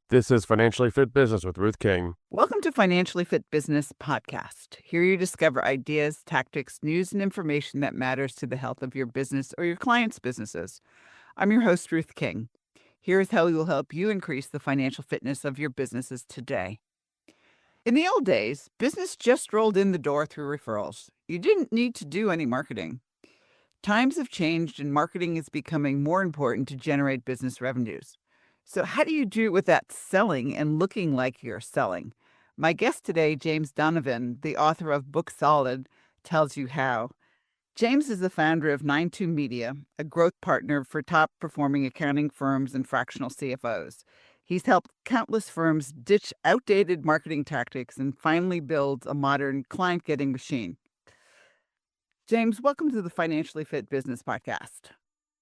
This is Financially Fit Business with Ruth King. Welcome to Financially Fit Business Podcast. Here you discover ideas, tactics, news, and information that matters to the health of your business or your clients' businesses. I'm your host, Ruth King. Here's how we will help you increase the financial fitness of your businesses today. In the old days, business just rolled in the door through referrals. You didn't need to do any marketing. Times have changed and marketing is becoming more important to generate business revenues. So, how do you do it without selling and looking like you're selling? My guest today, James Donovan, the author of Book Solid, tells you how. James is the founder of 92 Media, a growth partner for top performing accounting firms and fractional CFOs. He's helped countless firms ditch outdated marketing tactics and finally build a modern client getting machine. James, welcome to the Financially Fit Business Podcast.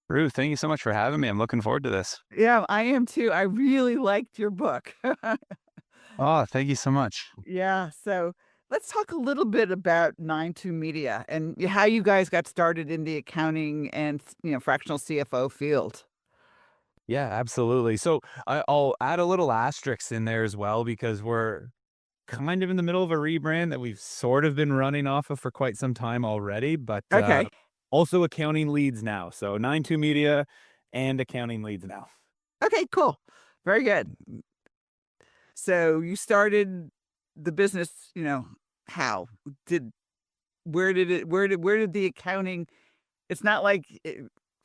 Ruth, thank you so much for having me. I'm looking forward to this. Yeah, I am too. I really liked your book. Oh, thank you so much. Yeah, so let's talk a little bit about 92 Media and how you guys got started in the accounting and, fractional CFO field. Yeah, absolutely. So I'll add a little asterisk in there as well because we're kind of in the middle of a rebrand that we've sort of been running off of for quite some time already, but Okay. also accounting leads now. So 92 Media and accounting leads now. Okay, cool. Very good. So you started the business, how? Did where did the accounting it's not like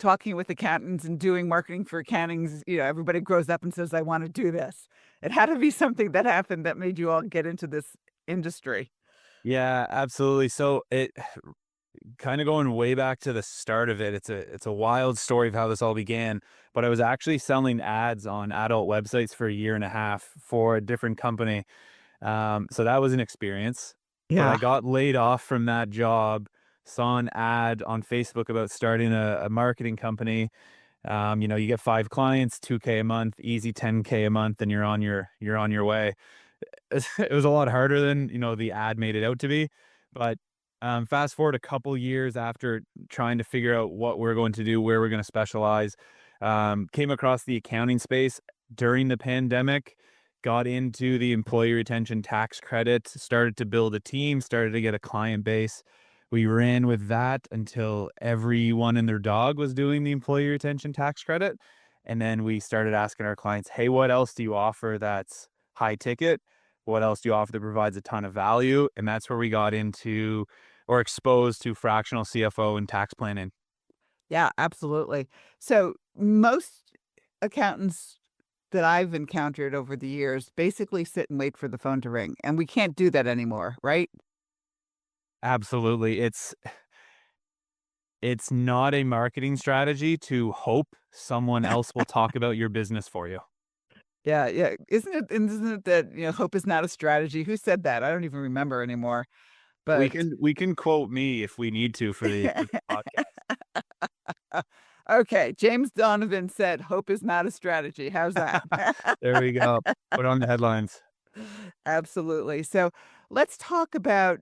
talking with accountants and doing marketing for accountings, everybody grows up and says, I want to do this. It had to be something that happened that made you all get into this industry. Yeah, absolutely. So it kind of going way back to the start of it. It's a wild story of how this all began, but I was actually selling ads on adult websites for a year and a half for a different company. So that was an experience, but I Yeah. got laid off from that job, saw an ad on Facebook about starting a marketing company. You get 5 clients, 2K a month, easy 10K a month, and you're on your way. It was a lot harder than, the ad made it out to be. But fast forward a couple years after trying to figure out what we're going to do, where we're going to specialize, came across the accounting space during the pandemic, got into the employee retention tax credit, started to build a team, started to get a client base. We ran with that until everyone and their dog was doing the employee retention tax credit. And then we started asking our clients, hey, what else do you offer that's high ticket? What else do you offer that provides a ton of value? And that's where we got into or exposed to fractional CFO and tax planning. Yeah, absolutely. So most accountants that I've encountered over the years basically sit and wait for the phone to ring, and we can't do that anymore, right? Absolutely. It's not a marketing strategy to hope someone else will talk about your business for you. Yeah, yeah. Isn't it that, hope is not a strategy? Who said that? I don't even remember anymore. We But can we can quote me if we need to for the podcast. okay, James Donovan said hope is not a strategy. How's that? There we go. Put on the headlines. Absolutely. So let's talk about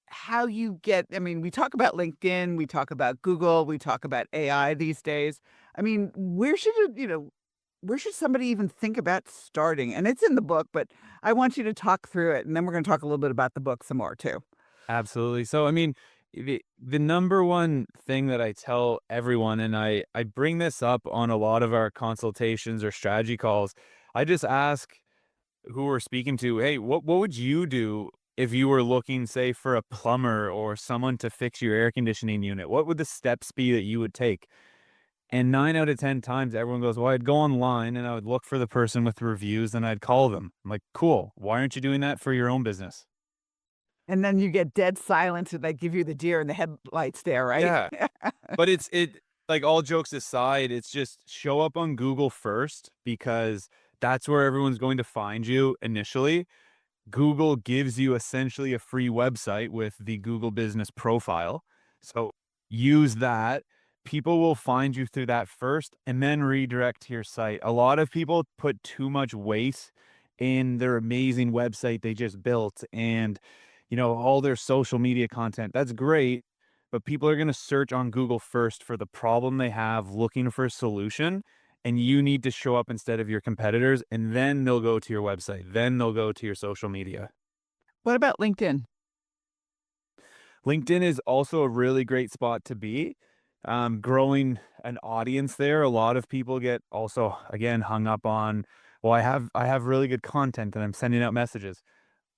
how you get we talk about LinkedIn, we talk about Google, we talk about AI these days. I mean, where should somebody even think about starting? And it's in the book, but I want you to talk through it, and then we're gonna talk a little bit about the book some more too. Absolutely. So, I mean, the number one thing that I tell everyone, and I bring this up on a lot of our consultations or strategy calls, I just ask who we're speaking to, hey, what would you do if you were looking, say, for a plumber or someone to fix your air conditioning unit? What would the steps be that you would take? And 9 out of 10 times, everyone goes, well, I'd go online and I would look for the person with reviews and I'd call them. I'm like, cool. Why aren't you doing that for your own business? And then you get dead silence, and they give you the deer in the headlights there, right? Yeah. But like, all jokes aside, it's just show up on Google first because that's where everyone's going to find you initially. Google gives you essentially a free website with the Google Business Profile. So use that. People will find you through that first and then redirect to your site. A lot of people put too much weight in their amazing website they just built and, all their social media content. That's great, but people are going to search on Google first for the problem they have, looking for a solution. and you need to show up instead of your competitors, and then they'll go to your website. Then they'll go to your social media. What about LinkedIn? LinkedIn is also a really great spot to be. Growing an audience there. A lot of people get also, again, hung up on, well, I have really good content and I'm sending out messages.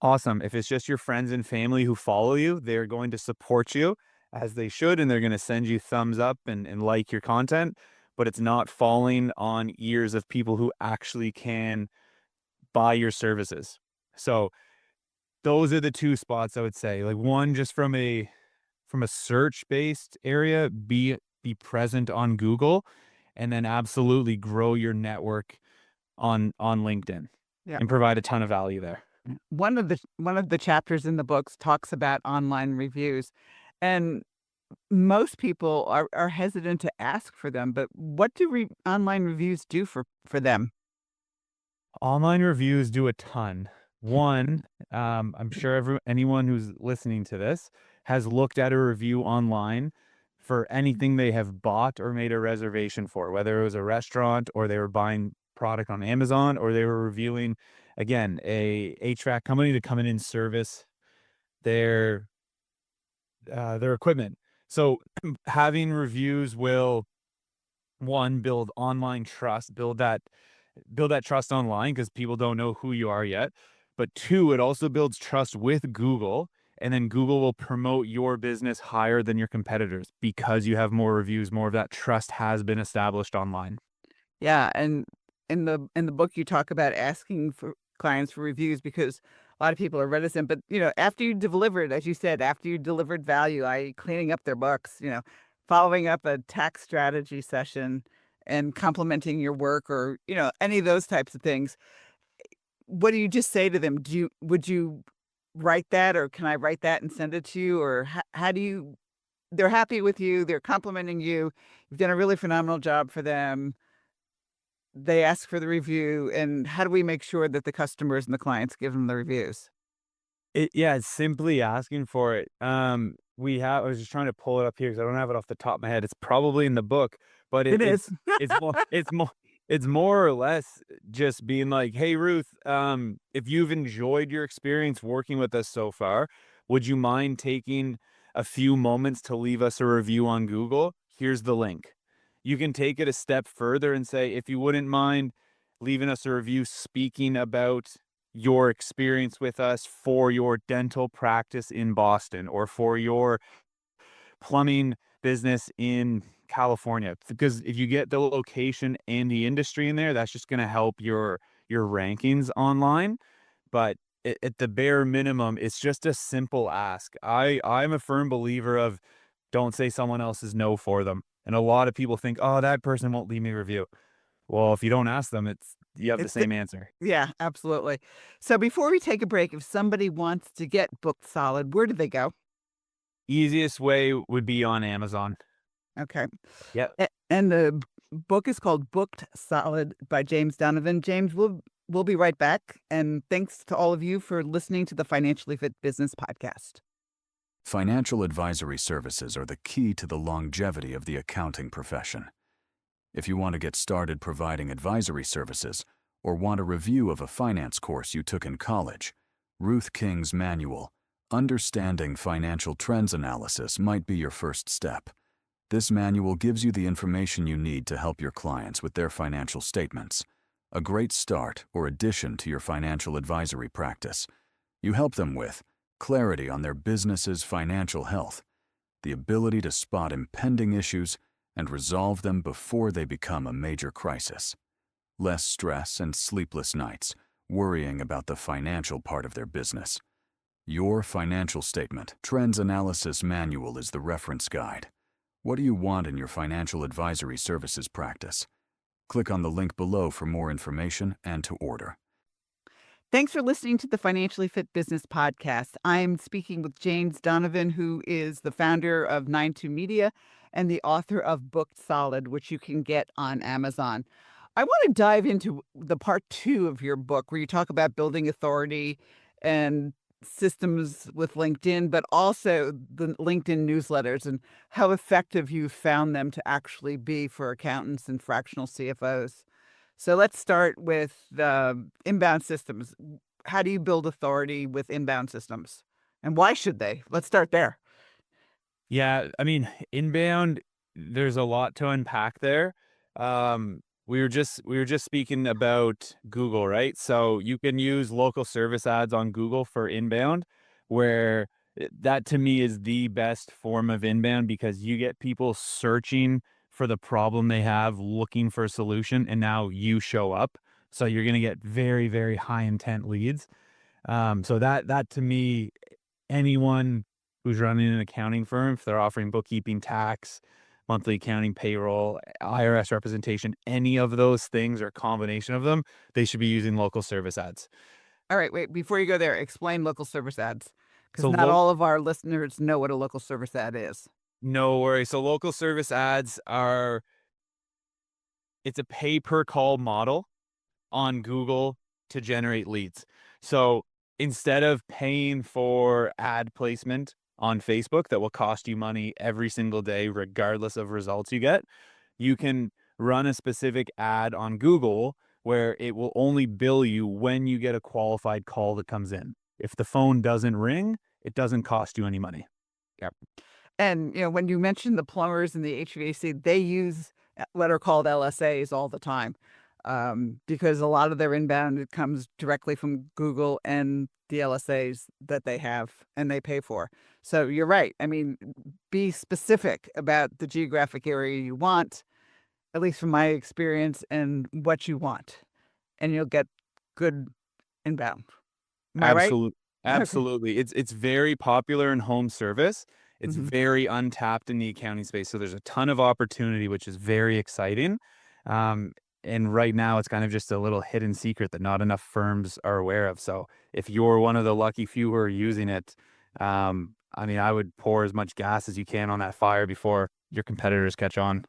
Awesome. If it's just your friends and family who follow you, they're going to support you as they should, and they're going to send you thumbs up and like your content, but it's not falling on ears of people who actually can buy your services. So those are the two spots I would say. Like, one, just from a search-based area, be present on Google, and then absolutely grow your network on LinkedIn Yeah. and provide a ton of value there. One of the chapters in the books talks about online reviews, and most people are hesitant to ask for them. But what do online reviews do for them? Online reviews do a ton. One, I'm sure anyone who's listening to this has looked at a review online for anything they have bought or made a reservation for, whether it was a restaurant or they were buying product on Amazon or they were reviewing, again, a HVAC company to come in and service their equipment. So having reviews will, one, build online trust, build that trust online because people don't know who you are yet. But two, it also builds trust with Google, and then Google will promote your business higher than your competitors because you have more reviews. More of that trust has been established online. Yeah, and in the book you talk about asking for clients for reviews because a lot of people are reticent. But after you delivered, as you said, after you delivered value, cleaning up their books, following up a tax strategy session and complimenting your work, or any of those types of things. What do you just say to them? Would you write that, or can I write that and send it to you, or how do you? They're happy with you. They're complimenting you. You've done a really phenomenal job for them. They ask for the review, and how do we make sure that the customers and the clients give them the reviews? Yeah, it's simply asking for it. I was just trying to pull it up here because I don't have it off the top of my head. It's probably in the book, but It is. it's more or less just being like, "Hey, Ruth, if you've enjoyed your experience working with us so far, would you mind taking a few moments to leave us a review on Google? Here's the link." You can take it a step further and say, if you wouldn't mind leaving us a review speaking about your experience with us for your dental practice in Boston or for your plumbing business in California. Because if you get the location and the industry in there, that's just going to help your rankings online. But at the bare minimum, it's just a simple ask. I'm a firm believer of don't say someone else's no for them. And a lot of people think, oh, that person won't leave me a review. Well, if you don't ask them, you have the It's the same answer. Yeah, absolutely. So before we take a break, if somebody wants to get booked solid, where do they go? Easiest way would be on Amazon. Okay. Yep. And the book is called Booked Solid by James Donovan. James, we'll be right back. And thanks to all of you for listening to the Financially Fit Business Podcast. Financial advisory services are the key to the longevity of the accounting profession. If you want to get started providing advisory services or want a review of a finance course you took in college, Ruth King's manual, Understanding Financial Trends Analysis, might be your first step. This manual gives you the information you need to help your clients with their financial statements. A great start or addition to your financial advisory practice. You help them with clarity on their business's financial health, the ability to spot impending issues and resolve them before they become a major crisis. Less stress and sleepless nights worrying about the financial part of their business. Your Financial Statement Trends Analysis Manual is the reference guide. What do you want in your financial advisory services practice? Click on the link below for more information and to order. Thanks for listening to the Financially Fit Business Podcast. I'm speaking with James Donovan, who is the founder of 92 Media and the author of Booked Solid, which you can get on Amazon. I want to dive into the part 2 of your book where you talk about building authority and systems with LinkedIn, but also the LinkedIn newsletters and how effective you found them to actually be for accountants and fractional CFOs. So let's start with the inbound systems. How do you build authority with inbound systems? And why should they? Let's start there. Yeah, I mean, inbound, there's a lot to unpack there. We were just speaking about Google, right? So you can use local service ads on Google for inbound, where that to me is the best form of inbound because you get people searching for the problem they have, looking for a solution, and now you show up. So you're going to get very, very high intent leads. So that to me, anyone who's running an accounting firm, if they're offering bookkeeping, tax, monthly accounting, payroll, IRS representation, any of those things or a combination of them, they should be using local service ads. All right, wait, before you go there, explain local service ads because So not all of our listeners know what a local service ad is. no worries. So local service ads it's a pay per call model on Google to generate leads. So instead of paying for ad placement on Facebook that will cost you money every single day, regardless of results you get, you can run a specific ad on Google where it will only bill you when you get a qualified call that comes in. If the phone doesn't ring, it doesn't cost you any money. Yep. And when you mentioned the plumbers and the HVAC, they use what are called LSAs all the time because a lot of their inbound it comes directly from Google and the LSAs that they have and they pay for. So you're right. I mean, be specific about the geographic area you want, at least from my experience, and what you want, and you'll get good inbound. Am I right? Absolutely. Okay. Absolutely. It's very popular in home service. It's Mhm. very untapped in the accounting space. So there's a ton of opportunity, which is very exciting. Um, and right now it's kind of just a little hidden secret that not enough firms are aware of. So if you're one of the lucky few who are using it, I mean, I would pour as much gas as you can on that fire before your competitors catch on.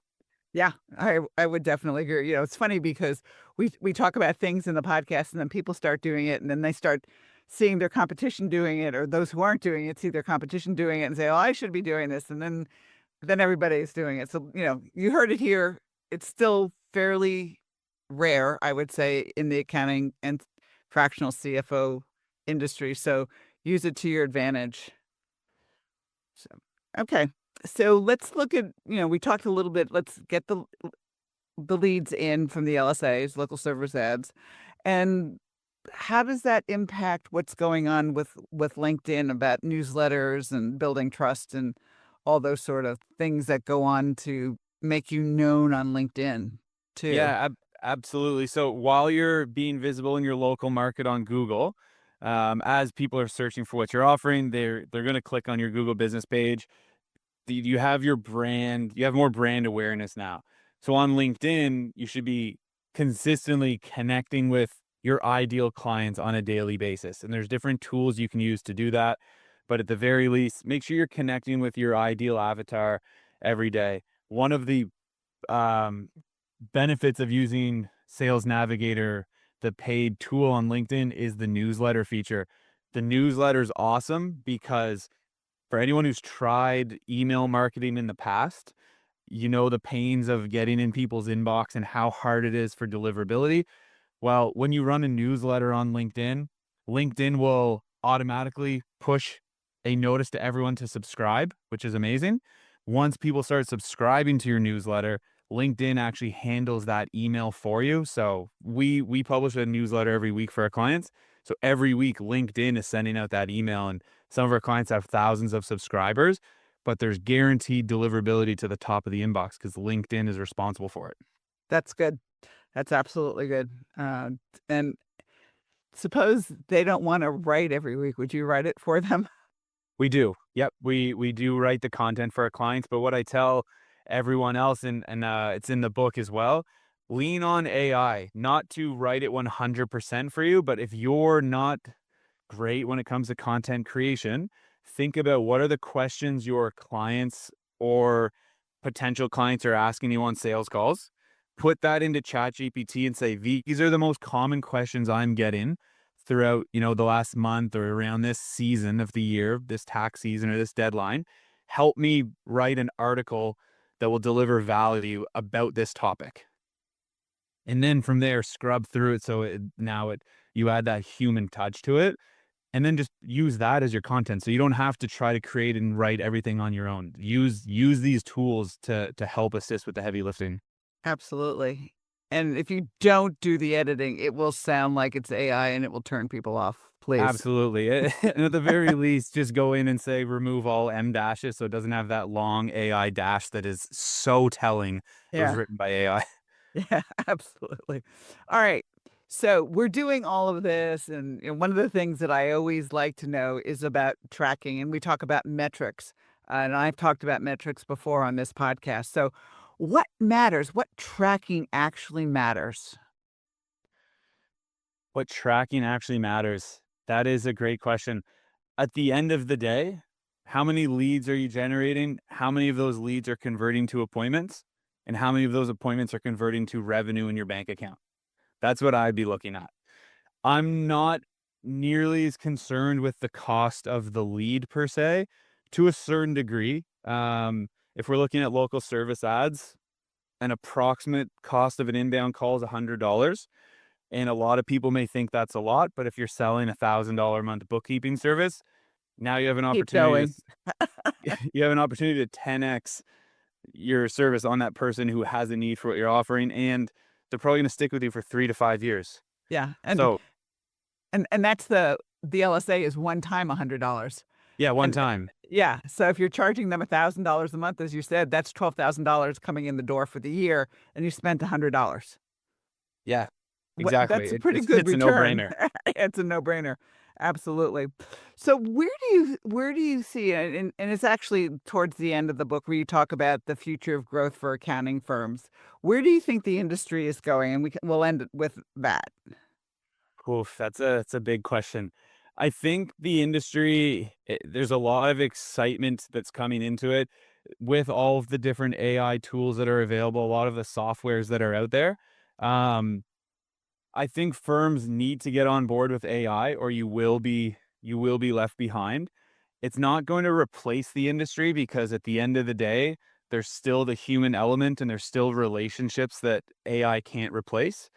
Yeah, I would definitely agree. It's funny because we talk about things in the podcast and then people start doing it and then they start seeing their competition doing it or those who aren't doing it see their competition doing it and say, "Oh, I should be doing this." And then everybody is doing it. So, you heard it here. It's still fairly rare, I would say, in the accounting and fractional CFO industry. So, use it to your advantage. So, okay. So, let's look at, we talked a little bit. Let's get the leads in from the LSAs, local service ads, and how does that impact what's going on with LinkedIn about newsletters and building trust and all those sort of things that go on to make you known on LinkedIn too? Yeah, absolutely. So while you're being visible in your local market on Google, as people are searching for what you're offering, they're going to click on your Google business page. You have your brand, you have more brand awareness now. So on LinkedIn, you should be consistently connecting with your ideal clients on a daily basis. And there's different tools you can use to do that. But at the very least, make sure you're connecting with your ideal avatar every day. One of the um, benefits of using Sales Navigator, the paid tool on LinkedIn, is the newsletter feature. The newsletter is awesome because for anyone who's tried email marketing in the past, you know the pains of getting in people's inbox and how hard it is for deliverability. Well, when you run a newsletter on LinkedIn, LinkedIn will automatically push a notice to everyone to subscribe, which is amazing. Once people start subscribing to your newsletter, LinkedIn actually handles that email for you. So we publish a newsletter every week for our clients. So every week LinkedIn is sending out that email, and some of our clients have thousands of subscribers, but there's guaranteed deliverability to the top of the inbox because LinkedIn is responsible for it. That's good. That's absolutely good. And suppose they don't want to write every week. Would you write it for them? We do. Yep. We do write the content for our clients, but what I tell everyone else, and it's in the book as well, lean on AI, not to write it 100% for you, but if you're not great when it comes to content creation, think about what are the questions your clients or potential clients are asking you on sales calls. Put that into ChatGPT and say, these are the most common questions I'm getting. throughout, the last month or around this season of the year, this tax season or this deadline. Help me write an article that will deliver value about this topic. And then from there, scrub through it. So you add that human touch to it, and then just use that as your content. So you don't have to try to create and write everything on your own. Use these tools to help assist with the heavy lifting. Absolutely. And if you don't do the editing, it will sound like it's AI and it will turn people off. Please. Absolutely. And at the very least, just go in and say remove all M dashes so it doesn't have that long AI dash that is so telling it was Yeah. written by AI. Yeah, absolutely. All right. So we're doing all of this. And one of the things that I always like to know is about tracking. And we talk about metrics. And I've talked about metrics before on this podcast. So what matters? What tracking actually matters? What tracking actually matters? That is a great question. At the end of the day, how many leads are you generating? How many of those leads are converting to appointments? And how many of those appointments are converting to revenue in your bank account? That's what I'd be looking at. I'm not nearly as concerned with the cost of the lead per se, to a certain degree. If we're looking at local service ads, an approximate cost of an inbound call is $100. And a lot of people may think that's a lot, but if you're selling $1,000 a month bookkeeping service, now you have an Keep opportunity going. you have an opportunity to 10x your service on that person who has a need for what you're offering, and they're probably going to stick with you for 3 to 5 years. Yeah. So, And that's the LSA is one time $100. yeah, one And time. yeah, so if you're charging them $1,000 a month, as you said, that's $12,000 coming in the door for the year, and you spent $100. Yeah, exactly. That's a pretty good It's a return. no-brainer. It's a no-brainer. Absolutely. So where do you see it? And it's actually towards the end of the book where you talk about the future of growth for accounting firms. Where do you think the industry is going? And we'll end it with that. Oof, that's a big question. I think the industry, there's a lot of excitement that's coming into it with all of the different AI tools that are available, a lot of the softwares that are out there. Um, I think firms need to get on board with AI, or you will be left behind. It's not going to replace the industry, because at the end of the day, there's still the human element and there's still relationships that AI can't replace.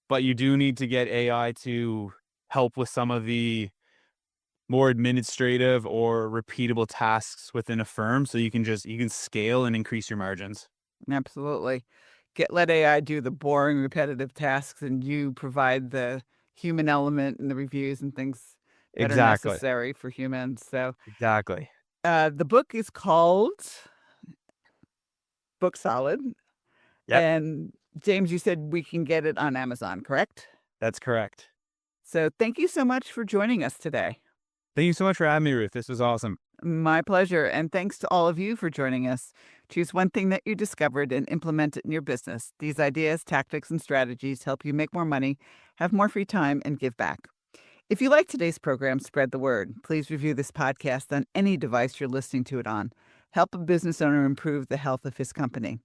But you do need to get AI to help with some of the more administrative or repeatable tasks within a firm, so you can scale and increase your margins. Absolutely. Let AI do the boring, repetitive tasks, and you provide the human element and the reviews and things that are Exactly. necessary for humans. So, Exactly. the book is called Book Solid, Yep, and James, you said we can get it on Amazon, correct? that's correct. So, thank you so much for joining us today. Thank you so much for having me, Ruth. This was awesome. My pleasure. And thanks to all of you for joining us. Choose one thing that you discovered and implement it in your business. These ideas, tactics, and strategies help you make more money, have more free time, and give back. If you like today's program, spread the word. Please review this podcast on any device you're listening to it on. Help a business owner improve the health of his company.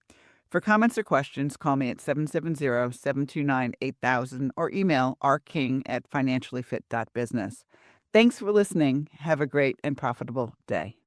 For comments or questions, call me at 770-729-8000 or email rking@financiallyfit.business. Thanks for listening. Have a great and profitable day.